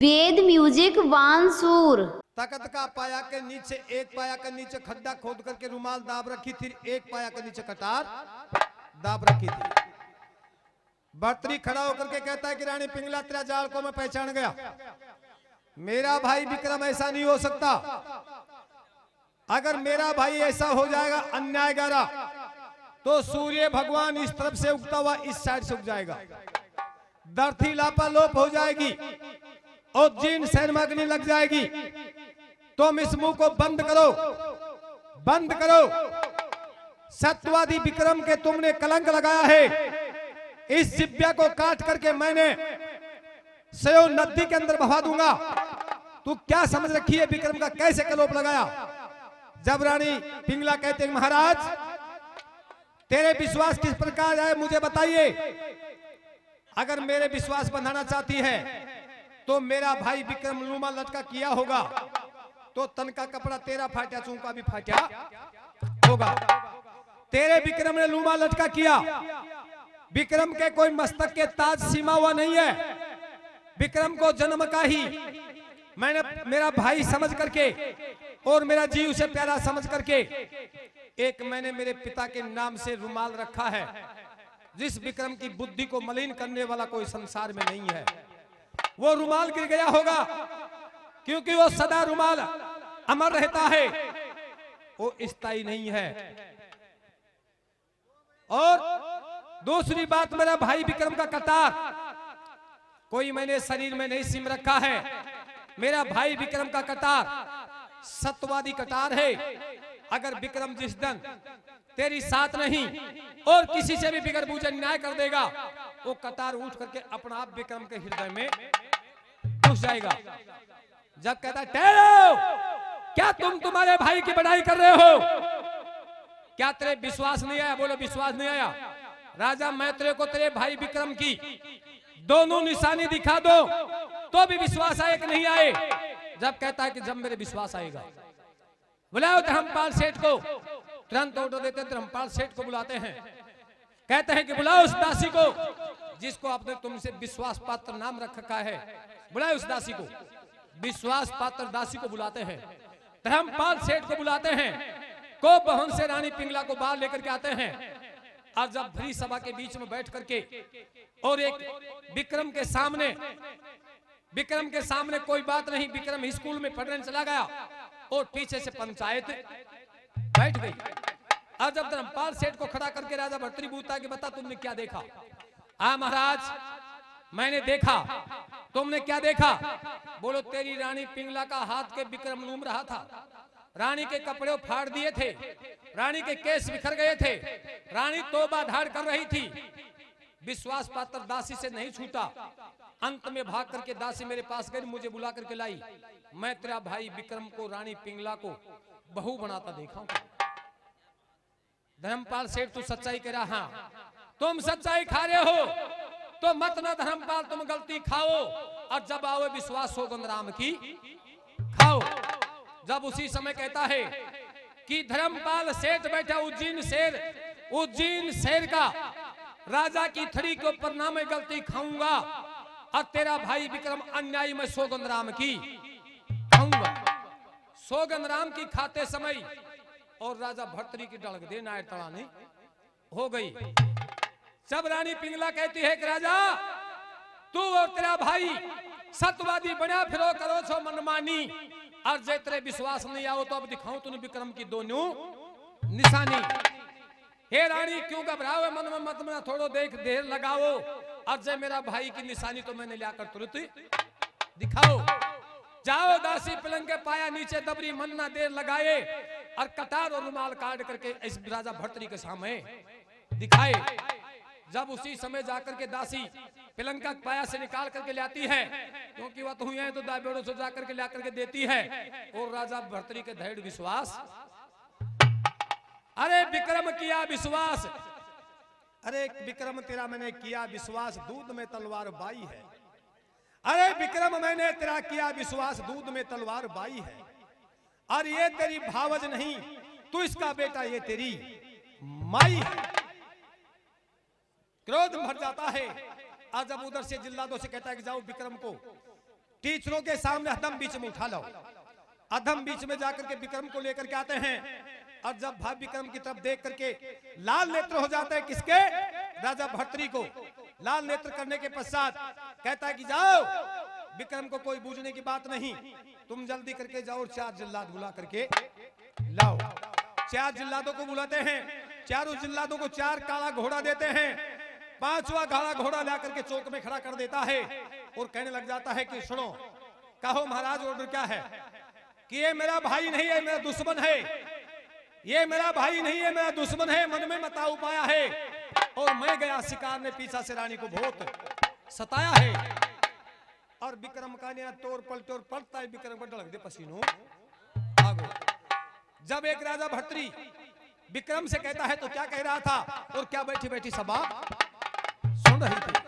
वेद music वानसूर। तख्त का पाया के नीचे एक पाया के नीचे खड्डा खोद करके रुमाल दाब रखी थी, एक पाया के नीचे कटार दाब रखी थी। भर्तरी खड़ा होकर के कहता है कि रानी पिंगला तेरा जाल को मैं पहचान गया, मेरा भाई विक्रम ऐसा नहीं हो सकता। अगर मेरा भाई ऐसा हो जाएगा अन्याय गारा तो सूर्य भगवान इस तरफ से उगता हुआ इस साइड से उग जाएगा, धरती लापालोप हो जाएगी और जीन सैन में अग्नि लग जाएगी। तुम इस मुंह को बंद करो, बंद करो। सत्यवादी विक्रम के तुमने कलंक लगाया है। इस जिब्या को काट करके मैंने सयो नदी के अंदर बहा दूंगा। तू क्या समझ रखी है विक्रम का कैसे कलोप लगाया। जब रानी पिंगला कहते हैं महाराज तेरे विश्वास किस प्रकार है मुझे बताइए, अगर मेरे विश्वास बनाना चाहती है तो मेरा भाई विक्रम लूमा लटका किया होगा तो तन का कपड़ा तेरा फाटा चूंका भी फाटा होगा। तेरे विक्रम ने लूमा लटका किया, विक्रम के कोई मस्तक के ताज सीमा हुआ नहीं है। विक्रम को जन्म का ही मैंने मेरा भाई समझ करके और मेरा जीव से प्यारा समझ करके एक मैंने मेरे पिता के नाम से रुमाल रखा है। जिस विक्रम की बुद्धि को मलिन करने वाला कोई संसार में नहीं है। वो रुमाल गिर गया होगा क्योंकि वो सदा रुमाल अमर रहता है, वो स्थायी नहीं है। और दूसरी बात मेरा भाई विक्रम का कटार कोई मैंने शरीर में नहीं सिम रखा है। मेरा भाई विक्रम का कटार सत्यवादी कटार है। अगर विक्रम जिस दिन तेरी साथ नहीं और किसी से भी बिगड़ बूझे न्याय कर देगा वो कतार उठ करके अपना आप विक्रम के हृदय में घुस जाएगा। जब कहता ठहरो, क्या तुम तुम्हारे भाई की बड़ाई कर रहे हो, क्या तेरे विश्वास नहीं आया? बोलो विश्वास नहीं आया। राजा मैं तेरे को तेरे भाई विक्रम की दोनों निशानी दिखा दो तो भी विश्वास आए कि नहीं आए? जब कहता है कि जब मेरे विश्वास आएगा बुलाओ धर्मपाल सेठ को। तुरंत ऑर्डर देते धर्मपाल सेठ को बुलाते हैं, कहते हैं कि बुलाओ उस दासी को जिसको आपने तुमसे विश्वास पात्र नाम रख रखा है। बुलाओ उस दासी को। विश्वास पात्र दासी को बुलाते हैं, धर्मपाल सेठ को बुलाते हैं, को बहन से रानी पिंगला को बाहर लेकर के आते हैं। और जब भरी सभा के बीच में बैठ करके और एक विक्रम के सामने कोई बात नहीं, विक्रम स्कूल में पढ़ने चला गया और पीछे से पंचायत बैठ गई। आज जब धर्मपाल सेठ को खड़ा करके राजा भर्तरी पूछता कि बता तुमने क्या देखा? महाराज मैंने देखा। तुमने क्या देखा? बोलो तेरी रानी पिंगला का हाथ के विक्रम लूम रहा था, रानी के कपड़े फाड़ दिए थे, रानी के केस बिखर गए थे, रानी तौबा धाड़ कर रही थी। विश्वास पात्र दासी से नहीं छूटा। अंत में भाग करके दासी मेरे पास गई, मुझे बुला करके लाई। मैं तेरा भाई विक्रम को रानी पिंगला को बहू बनाता देखा हूं। धर्मपाल सेठ तू सच्चाई कह रहा? हाँ तुम सच्चाई खा रहे हो तो मत ना धर्मपाल तुम गलती खाओ और जब आओ विश्वास सोगंद राम की खाओ। जब उसी समय कहता है कि धर्मपाल सेठ बैठा उज्जैन शेर का राजा की थड़ी के ऊपर ना मैं गलती खाऊंगा और तेरा भाई विक्रम अन्यायी में सोगंद राम की खाऊंगा। सोगंद राम की खाते समय और राजा भर्तरी की डड़क दे नायर तड़ाने हो गई। जब रानी पिंगला कहती है कि राजा तू और तेरा भाई सत्यवादी बना फिरो करो छो मनमानी और जे तेरे विश्वास नहीं आओ तो अब दिखाऊं तूने विक्रम की दोनों निशानी। हे रानी क्यों घबराओ, मन में मत में थोड़ो देर लगाओ और जे मेरा भाई की निशानी तो मैंने लाकर तुरंत दिखाओ। जाओ दासी पलंग के पाया नीचे दबरी मन ना देर लगाए और कटार और रुमाल काट करके इस राजा भर्तरी के सामने दिखाए। जब उसी समय जाकर के दासी पलंग का पाया से निकाल करके ले आती है, क्योंकि वह तो हुई है तो दाबेड़ों से जाकर के ला करके देती है और राजा भर्तरी के धैर्य विश्वास। अरे विक्रम किया विश्वास, अरे विक्रम तेरा मैंने किया विश्वास दूध में तलवार बाई है। अरे विक्रम मैंने तेरा किया विश्वास दूध में तलवार बाई है। और ये तेरी भावज नहीं तू इसका बेटा, ये तेरी माई है। क्रोध भर जाता है। आज जब उधर से जिल्लादों से कहता है कि जाओ विक्रम को टीचरों के सामने अधम बीच में उठा लो। अधम बीच में जाकर के विक्रम को लेकर के आते हैं, और जब भाई विक्रम की तरफ देख करके लाल नेत्र हो जाते हैं किसके, राजा भर्तरी को। लाल नेत्र करने के पश्चात कहता है कि जाओ, विक्रम को कोई बूझने की बात नहीं, तुम जल्दी करके जाओ और 4 जिल्लाद बुला करके लाओ। 4 जिल्लादों को बुलाते हैं, चारों जिल्लादों को 4 काला घोड़ा देते हैं। 5वां काला घोड़ा ला करके चौक में खड़ा कर देता है और कहने लग जाता है कि सुनो, कहो महाराज ऑर्डर क्या है। कि ये मेरा भाई नहीं है, मेरा दुश्मन है, ये मेरा भाई नहीं है, मेरा दुश्मन है, मन में मताऊ पाया है, और मैं गया शिकार में पीछा से रानी को बहुत सताया है। और विक्रम का ने तोड़ पलटे और पलटता है, विक्रम को ढलक दे पसीनों भागो। जब एक राजा भर्तरी विक्रम से कहता है तो क्या कह रहा था और क्या बैठी बैठी सभा सुन रही थी।